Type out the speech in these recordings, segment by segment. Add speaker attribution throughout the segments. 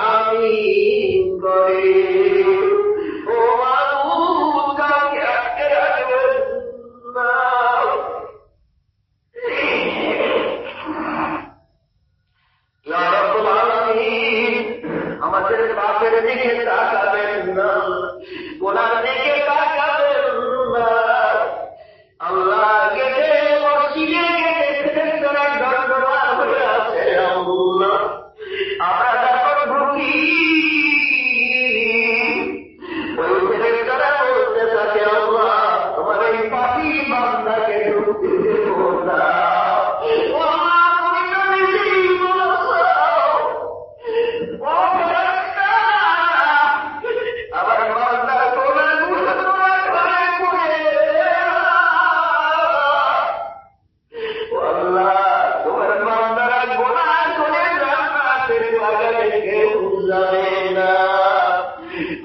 Speaker 1: আমিন করে। ও মাবুদ, কাউকে আটকে রাখবেন না। ইয়া রাব্বুল আলামিন, আমাদের পাপের দিকে তাকাবেন না, গুনার দিকে তাকাবেন না। আল্লাহ গেটে মসজিদে গেটে তারা দরবার হয়ে আছে। আল্লাহ, আমরা যখন ঢুকি ওই ছেলেটারা বলতে থাকে, আল্লাহ তোমার এই পাপি বান্দাকে ঢুকতে দেব না।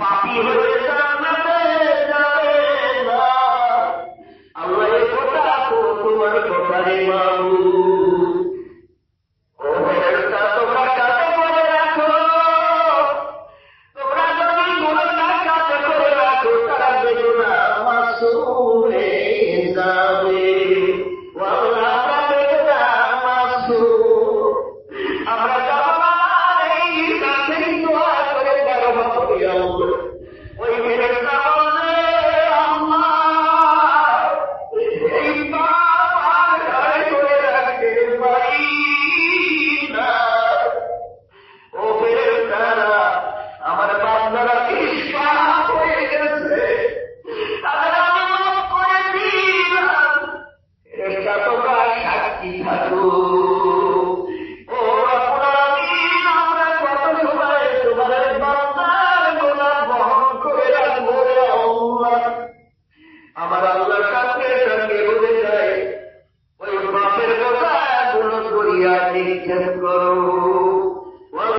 Speaker 1: পাপি হয়ে